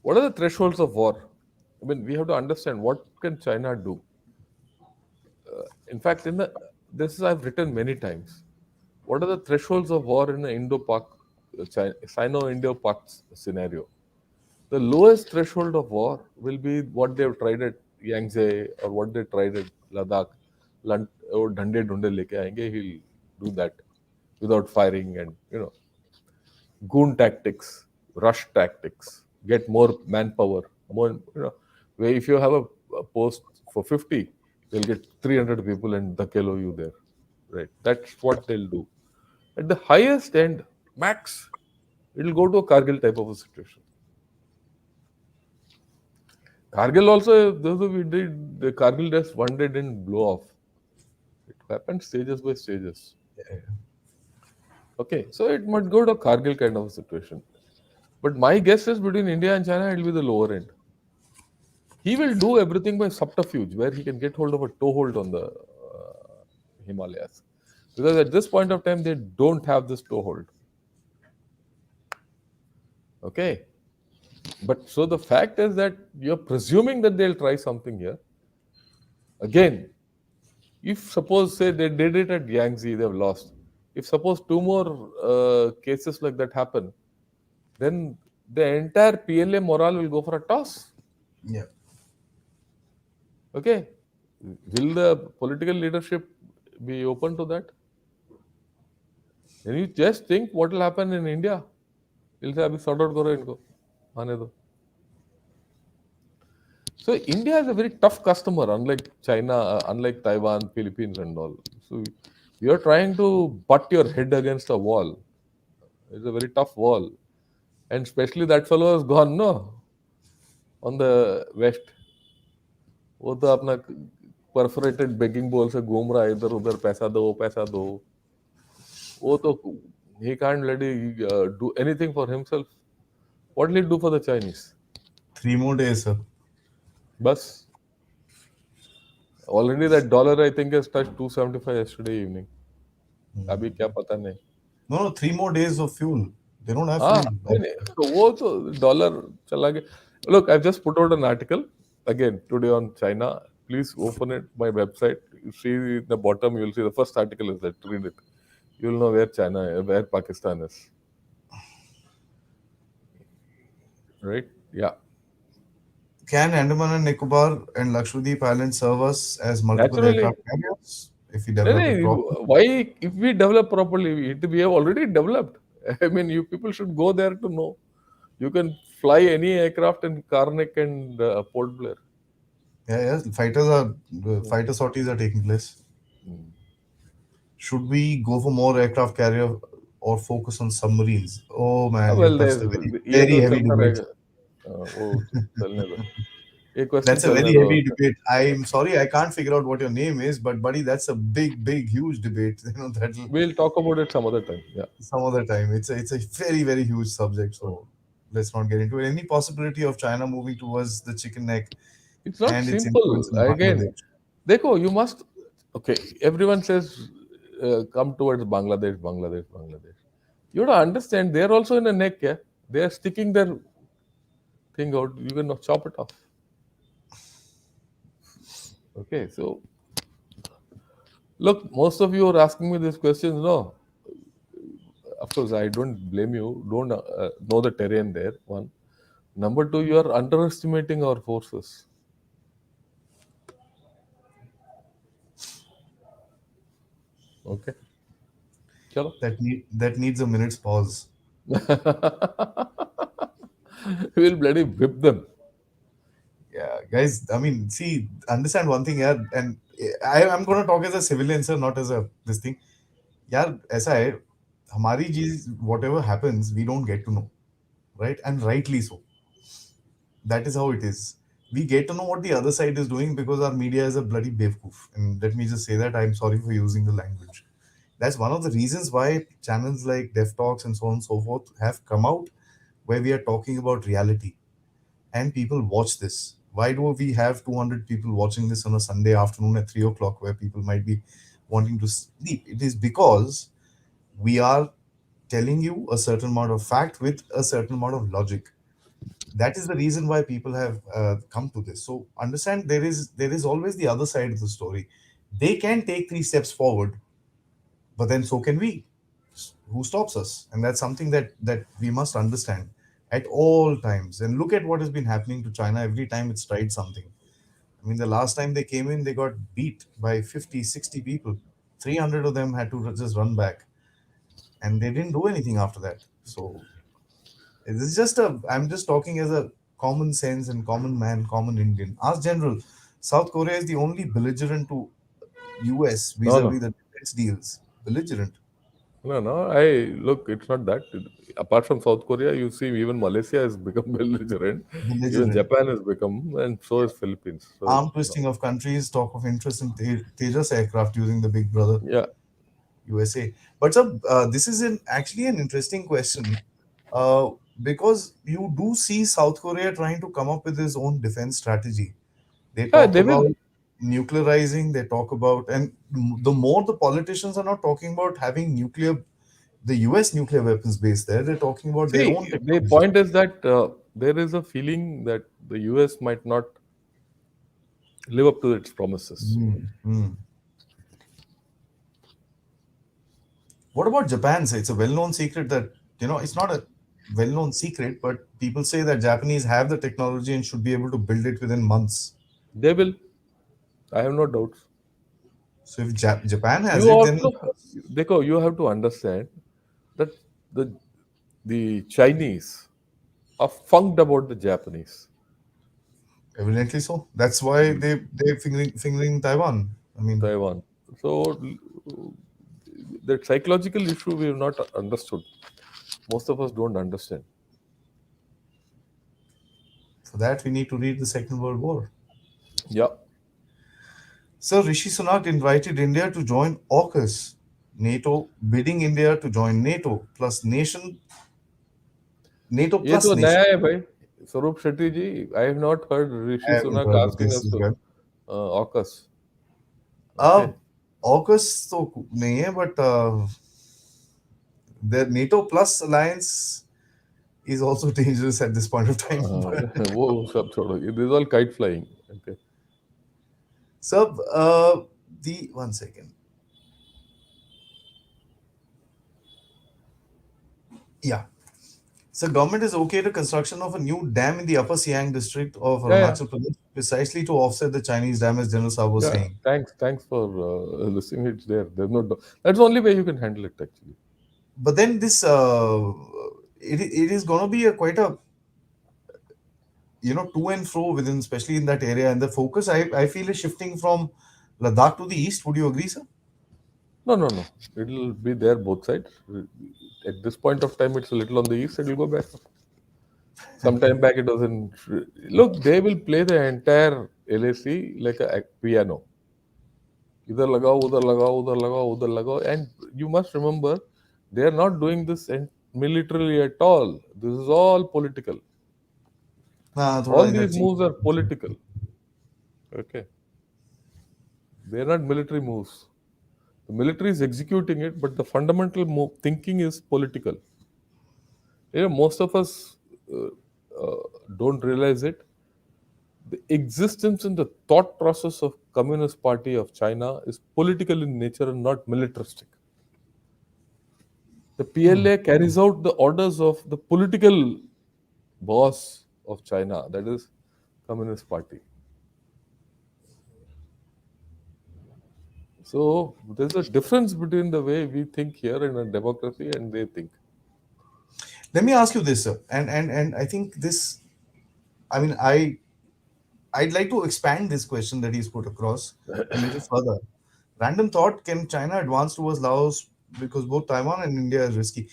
What are the thresholds of war? I mean, we have to understand what can China do. In fact, this is I've written many times. What are the thresholds of war in the Indo-Pak, Sino-Indo-Pak scenario? The lowest threshold of war will be what they've tried at Yangtze or what they tried at Ladakh. और डंडे ढूंढे लेके आएंगे, he'll do that without firing and goon tactics, rush tactics, get more manpower, more where if you have a post for 50, they'll get 300 people and dakelo you there, right? That's what they'll do. At the highest end, max, it'll go to a Kargil type of a situation. Kargil also, those we did the Kargil just one day didn't blow off. It happened stages by stages. Okay, so it might go to a Kargil kind of a situation. But my guess is between India and China, it will be the lower end. He will do everything by subterfuge, where he can get hold of a toehold on the Himalayas. Because at this point of time, they don't have this toehold. Okay. But so the fact is that you're presuming that they'll try something here. Again, if suppose say they did it at Yangtze, they've lost. If suppose two more cases like that happen, then the entire PLA morale will go for a toss. Yeah. Okay. Will the political leadership be open to that? And you just think what will happen in India. He'll say, "Abhi sort out karo inko. Aane do." So India is a very tough customer, unlike China, unlike Taiwan, Philippines, and all. So you're trying to butt your head against a wall. It's a very tough wall, and especially that fellow has gone no on the west. वो तो अपना perforated begging bowl से घूम रहा है इधर उधर पैसा दो वो तो he can't let it, do anything for himself. What will he do for the Chinese? 3 more days, sir. Bus. Already that dollar I think has touched 275 yesterday evening. अभी क्या पता नहीं. No, no, 3 more days of fuel. They don't have हाँ fuel. नहीं नहीं तो वो तो डॉलर चला गया. Look, I've just put out an article again today on China. Please open it, my website. You see in the bottom, you'll see the first article is that. Read it. You'll know where where Pakistan is. Right? Yeah. Can Andaman and Nicobar and Lakshadweep Islands serve us as multiple Naturally. aircraft carriers if we No, develop it properly? no, why, if we develop properly, we have already developed. I mean, you people should go there to know. You can fly any aircraft in Karnak and Port Blair. Yeah, yeah. Fighter sorties are taking place. Hmm. Should we go for more aircraft carrier or focus on submarines? Oh man, you Well, touched a very, ये very तो heavy चलता debate. रहेगा. वो चलने दो. ये question That's a चलने very दो. heavy debate. I'm sorry, I can't figure out what your name is, but buddy, that's a big, big, huge debate. That'll We'll talk about it some other time. Yeah. some other time. It's a very, very huge subject. So let's not get into it. Any possibility of China moving towards the chicken neck It's not and its influence simple. in Again, Bangladesh? देखो, you must. Okay, everyone says come towards Bangladesh, Bangladesh, Bangladesh. You have to understand they're also in a neck. Yeah, they are sticking their thing out. You can chop it off. Okay, so look, most of you are asking me these questions. No, of course, I don't blame you. Don't know the terrain there. One. Number two, you are underestimating our forces. Okay, chalo. That needs a minute's pause. We'll bloody whip them. Yeah, guys. I mean, see, understand one thing, yeah, and I'm gonna talk as a civilian, sir, not as a this thing. यार ऐसा है हमारी चीज whatever happens we don't get to know, right? And rightly so. That is how it is. We get to know what the other side is doing because our media is a bloody bewkoof. And let me just say that I'm sorry for using the language. That's one of the reasons why channels like Dev Talks and so on and so forth have come out, where we are talking about reality and people watch this. Why do we have 200 people watching this on a Sunday afternoon at 3 o'clock where people might be wanting to sleep? It is because we are telling you a certain amount of fact with a certain amount of logic. That is the reason why people have come to this. So understand, there is always the other side of the story. They can take 3 steps forward, but then so can we. Who stops us? And that's something that we must understand at all times. And look at what has been happening to China every time it's tried something. I mean, the last time they came in, they got beat by 50, 60 people. 300 of them had to just run back, and they didn't do anything after that. So it's just I'm just talking as a common sense and common man, common Indian. Ask General, South Korea is the only belligerent to US No, no, vis-a-vis the defense deals. Belligerent. no, no. I look. It's not that. Apart from South Korea, you see, even Malaysia has become belligerent. Even Belligerent. Japan has become, and so is Philippines. So Arm no. twisting of countries, talk of interest in Tejas aircraft using the Big Brother Yeah. USA. But sir, this is actually an interesting question, uh, because you do see South Korea trying to come up with his own defense strategy. They Yeah, talk they will. about nuclearizing, they talk about, and the more the politicians are not talking about having the US nuclear weapons base there, they're talking about their own See, the technology. point is that there is a feeling that the US might not live up to its promises. Mm, mm. What about Japan? Say it's a well-known secret that, it's not a well-known secret, but people say that Japanese have the technology and should be able to build it within months. They will. I have no doubts. So if Japan has You it, then also, Dekho, you have to understand that the the Chinese are funked about the Japanese, evidently so. That's why they're fingering Taiwan. I mean, Taiwan. So that psychological issue we have not understood. Most of us don't understand. for that we need to read the Second World War. Yeah. Sir Rishi Sunak invited India to join AUKUS, NATO, bidding India to join NATO ये plus तो नया nation. है भाई Swaroop Shetty ji I have not heard Rishi I haven't Sunak heard of asking this us as too well. AUKUS okay अब AUKUS तो नहीं है, but the NATO plus alliance is also dangerous at this point of time. वो सब छोड़ो this is all kite flying okay So, the one second. Yeah. So, government is okay to construction of a new dam in the Upper Siang district of या या Arunachal Pradesh, precisely to offset the Chinese dam, as General Saab was या saying. Thanks for listening it's there there's no that's the only way you can handle it actually But then this, it is going to be a quite a, to and fro within, especially in that area, and the focus I feel is shifting from Ladakh to the east. Would you agree, sir? no no no it'll be there both sides at this point of time it's a little on the east it'll go back some time back it was in look they will play the entire LAC like a piano इधर लगाओ उधर लगाओ उधर लगाओ उधर लगाओ and you must remember they are not doing this militarily at all this is all political हाँ थोड़ा all इधर these moves are चाहिए. political okay they are not military moves the military is executing it but the fundamental thinking is political most of us uh, don't realize it The existence and the thought process of Communist Party of China is political in nature and not militaristic. The Hmm. PLA carries out the orders of the political boss of China, that is Communist Party. So there's a difference between the way we think here in a democracy and they think. Let me ask you this, sir, and I think this. I mean, I'd like to expand this question that he's put across a little further. Random thought: can China advance towards Laos because both Taiwan and India is risky?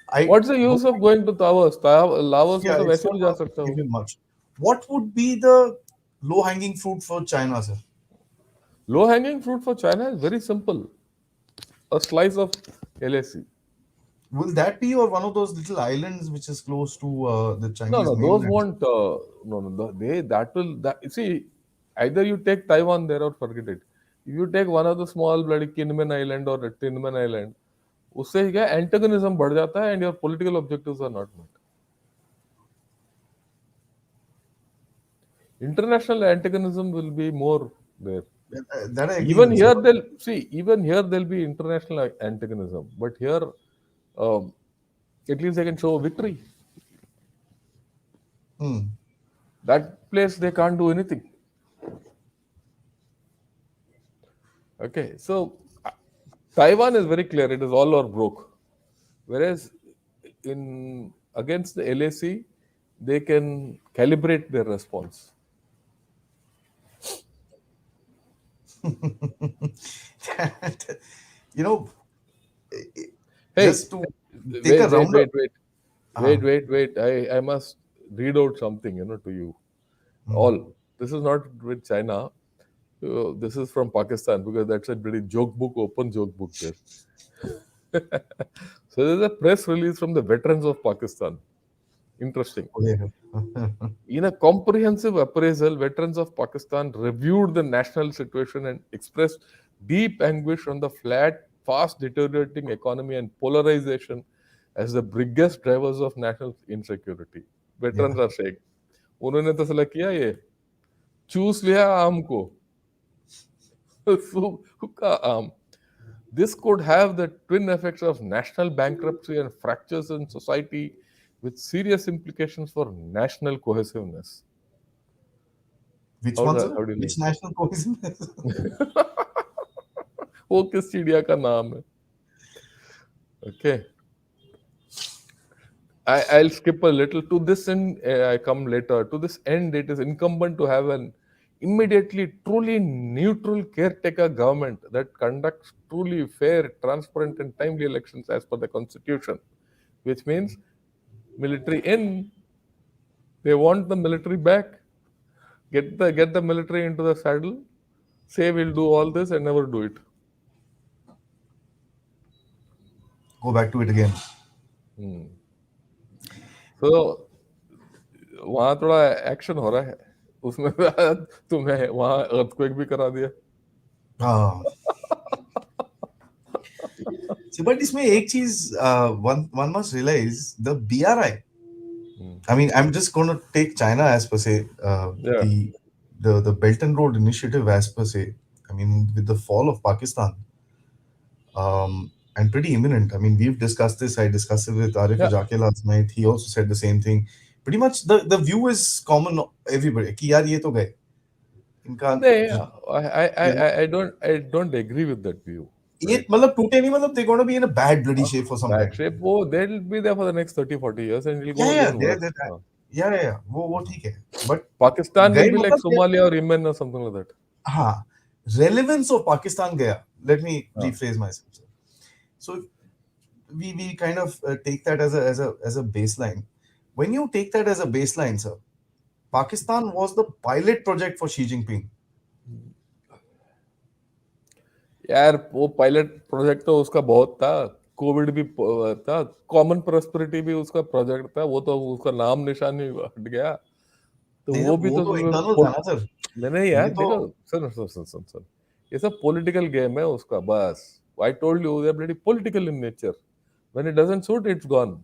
I What's the don't use of going to Laos? Laos में Yeah, तो it's वैसे not भी जा going सकता to give हूँ. him much. What would be the low hanging fruit for China, sir? Low hanging fruit for China is very simple. A slice of LAC. Will that be or one of those little islands which is close to the No, Chinese no, those mainland? won't. No, no, they that will. That, see, either you take Taiwan there or forget it. If you take one of the small bloody Kinmen Island or Tinman Island, उससे क्या antagonism बढ़ जाता है and your political objectives are not met. International antagonism will be more there. That I agree Even with, sir. here, they'll see. Even here, there'll be international antagonism. But here, um, at least they can show victory. Hmm. That place, they can't do anything. Okay, so Taiwan is very clear. It is all or broke. Whereas in against the LAC, they can calibrate their response. you know, Hey, just to take a wait, wait, roundup. wait, wait, Uh, wait. I must read out something, to you. mhm. All this is not with China. This is from Pakistan because that's a pretty joke book, open joke book there. So there's a press release from the veterans of Pakistan. Interesting. Oh, yeah. In a comprehensive appraisal, veterans of Pakistan reviewed the national situation and expressed deep anguish on the flat, fast deteriorating economy and polarization as the biggest drivers of national insecurity. Yeah. Veterans are saying, उन्होंने तो सला किया ये चूस लिया आम को सूखा आम. This could have the twin effects of national bankruptcy and fractures in society with serious implications for national cohesiveness. Which How one, do, sir? how do you like? Which national cohesion? वो किस चिड़िया का नाम है? Okay. I'll skip a little. To this end, I come later. To this end, it is incumbent to have an immediately truly neutral caretaker government that conducts truly fair, transparent, and timely elections as per the constitution, which means military in, they want the military back, get the military into the saddle, say we'll do all this and never do it. Go back to it again. Hmm. So वहां थोड़ा action हो रहा है उसमें. तुम्हें वहां earthquake भी करा दिया. Ah. So, but इसमें एक चीज one must realize the BRI. Hmm. I mean, I'm just going to take China as per se, Yeah. the Belt and Road Initiative as per se. I mean, with the fall of Pakistan, and pretty imminent. I mean, we've discussed this. I discussed it with Arif Yeah. Ajake last night. He also said the same thing. Pretty much the view is common everybody. कि यार ये तो गए. इनका No, you know I don't agree with that view. ये Right. मतलब टूटे नहीं मतलब they're going to be in a bad bloody shape for some Bad time. shape. They'll be there for the next 30-40 years and it'll Yeah, go yeah, even worse. Huh. yeah. वो ठीक है. But Pakistan will गए be like मतलब Somalia or Yemen or something like that. हाँ, relevance of Pakistan gaya. Let me Huh. rephrase myself. Sir. So we kind of take that as a baseline. When you take that as a baseline, sir, Pakistan was the pilot project for Xi Jinping. यार वो pilot project तो उसका बहुत था. Covid भी था. Common prosperity भी उसका प्रोजेक्ट था. वो तो उसका नाम निशान ही हट गया. तो नहीं वो भी वो तो तो इंटरनल था ना सर. नहीं नहीं ये यार तो देखो. सुन. ये सब पॉलिटिकल गेम है उसका बस. I told you they are political in nature. When it doesn't suit it's gone.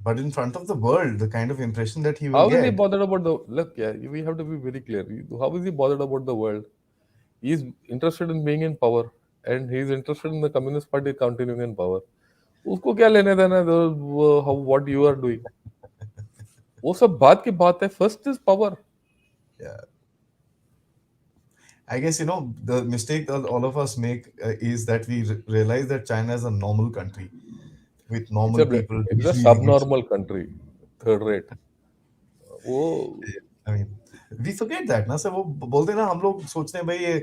But in front of the world, the kind of impression that he will How is he get. bothered about the look? Yeah, we have to be very clear. How is he bothered about the world? He's interested in being in power, and he's interested in the Communist Party continuing in power. उसको क्या लेने देना है how what you are doing? वो सब बात की बात है. First is power. Yeah. I guess, the mistake that all of us make is that we realize that China is a normal country with It's normal a people it's a living its. subnormal country, third rate. वो I mean, we forget that ना sir, वो बोलते हैं ना, हम लोग सोचते हैं भाई ये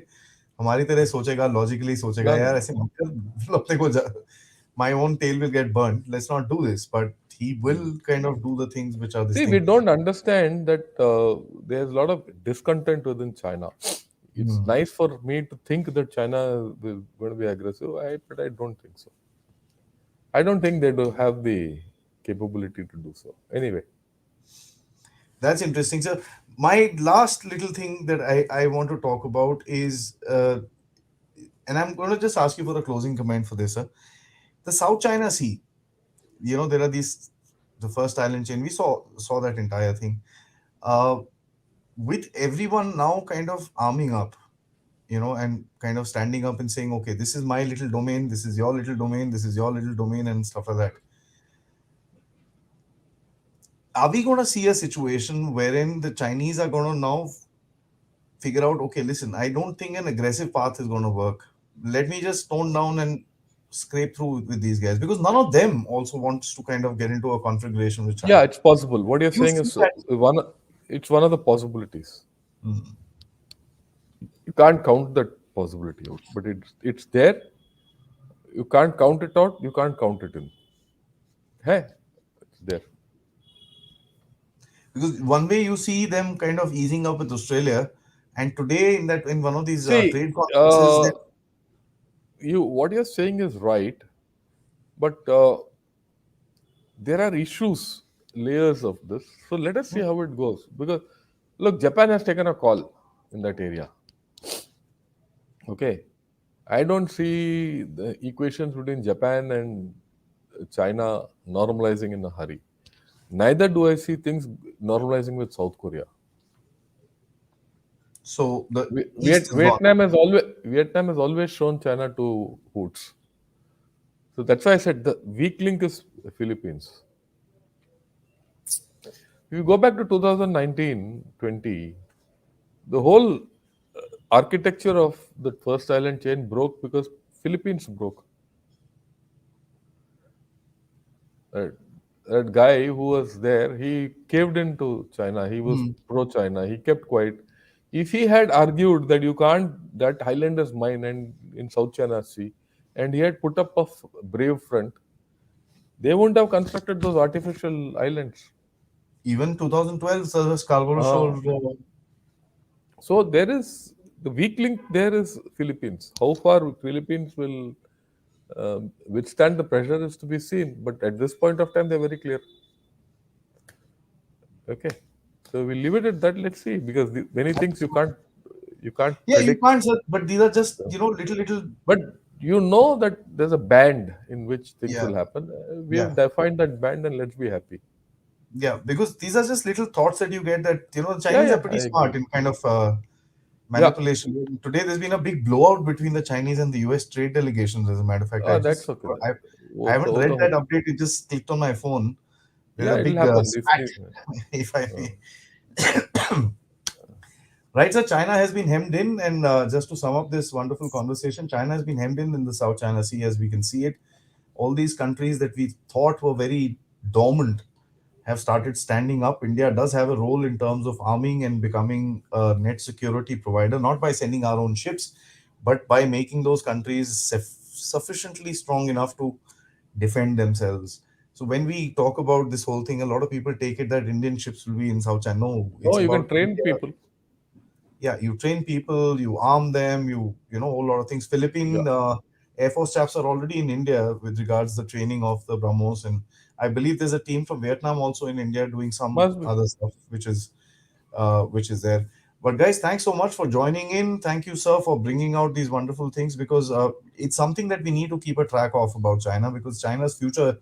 हमारी तरह सोचेगा, लॉजिकली सोचेगा, no यार no. ऐसे मत कर, मतलब अपने को my own tail will get burnt, let's not do this, but he will kind of do the things which are this See, we thing. don't understand that there's a lot of discontent within China. It's Hmm. nice for me to think that China will going to be aggressive, but I don't think so. I don't think they do have the capability to do so. Anyway, That's interesting. So my last little thing that I want to talk about is, and I'm going to just ask you for a closing comment for this, sir. The South China Sea, there are these, the first island chain. We saw that entire thing. Uh, with everyone now kind of arming up, and kind of standing up and saying, okay, this is my little domain, this is your little domain, this is your little domain, and stuff like that. Are we going to see a situation wherein the Chinese are going to now figure out, okay, listen, I don't think an aggressive path is going to work. Let me just tone down and scrape through with these guys, because none of them also wants to kind of get into a configuration with yeah, China. it's possible. What you're You saying see is that? one. It's one of the possibilities. Mm. You can't count that possibility out, but it's there. You can't count it out. You can't count it in. Hey, it's there. Because one way you see them kind of easing up with Australia, and today in one of these See, trade conferences, that you what you're saying is right, but there are issues, layers of this. So let us see how it goes. Because look, Japan has taken a call in that area. Okay, I don't see the equations between Japan and China normalizing in a hurry. Neither do I see things normalizing with South Korea. so the East is gone. Vietnam has always shown China to hoots. So that's why I said the weak link is Philippines. If you go back to 2019, 20, the whole architecture of the first island chain broke because Philippines broke. Uh, that guy who was there, he caved into China. He was Hmm. pro China. He kept quiet. If he had argued that you can't, that island is mine and in South China Sea, and he had put up a brave front, they wouldn't have constructed those artificial islands. Even 2012, the Scarborough Shoal. Uh, so there is the weak link. There is Philippines. How far Philippines will withstand the pressure is to be seen. But at this point of time, they're very clear. Okay, so we leave it at that. Let's see, because many things you can't Yeah, you predict. can't, sir, but these are just, little. But you know that there's a band in which things Yeah, will happen. We yeah, have defined that band, and let's be happy. yeah. Because these are just little thoughts that you get, that, the Yeah, Chinese are yeah, pretty I agree. smart in kind of Yeah, manipulation. Today, there's been a big blowout between the Chinese and the US trade delegations, as a matter of fact. that's okay. I haven't वो read तो that होता. update, it just clicked on my phone. There's Yeah, a it'll big happen. This spat, thing. if I Uh, may. Right, so China has been hemmed in, and just to sum up this wonderful conversation, China has been hemmed in the South China Sea, as we can see it. All these countries that we thought were very dormant have started standing up. India does have a role in terms of arming and becoming a net security provider, not by sending our own ships, but by making those countries sufficiently strong enough to defend themselves. So when we talk about this whole thing, a lot of people take it that Indian ships will be in South China. No, no, it's you can about train India. people. Yeah, you train people, you arm them, you know a whole lot of things. Yeah, Philippine air force staffs are already in India with regards to the training of the BrahMos, and I believe there's a team from Vietnam also in India doing some must be. other stuff which is there. But guys, thanks so much for joining in. Thank you, sir, for bringing out these wonderful things, because it's something that we need to keep a track of about China, because China's future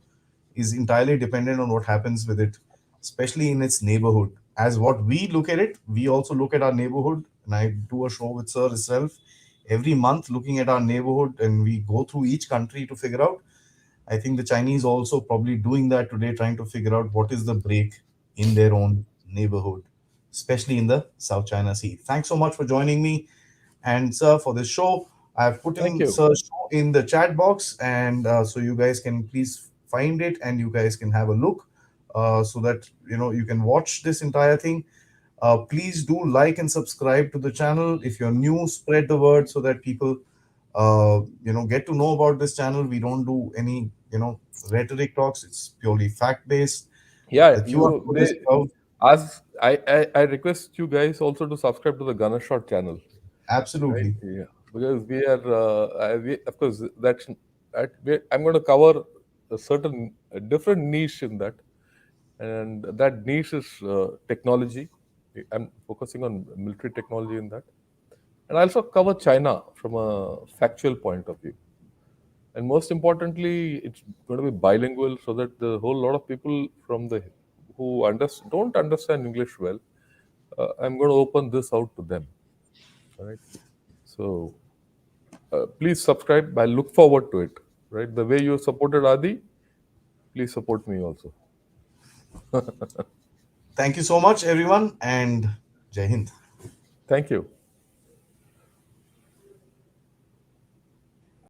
is entirely dependent on what happens with it, especially in its neighborhood. As what we look at it, we also look at our neighborhood, and I do a show with Sir itself every month looking at our neighborhood, and we go through each country to figure out. I think the Chinese also probably doing that today, trying to figure out what is the break in their own neighborhood, especially in the South China Sea. Thanks so much for joining me and Sir for this show. I've put Thank in you. Sir's show in the chat box, and so you guys can please find it and you guys can have a look, so that you can watch this entire thing. Please do like and subscribe to the channel. If you're new, spread the word so that people get to know about this channel. We don't do any rhetoric talks. It's purely fact based. Yeah, The QR you code is they above. as I request you guys also to subscribe to the Gunner Shot channel, right? Absolutely. Yeah, because we are of course I'm going to cover a certain a different niche in that, and that niche is technology. I'm focusing on military technology in that, and I also cover China from a factual point of view. And most importantly, it's going to be bilingual so that the whole lot of people from the who don't understand English well, I'm going to open this out to them. Right. So please subscribe. I look forward to it. Right. The way you supported Adi, please support me also. Thank you so much, everyone, and Jai Hind. Thank you.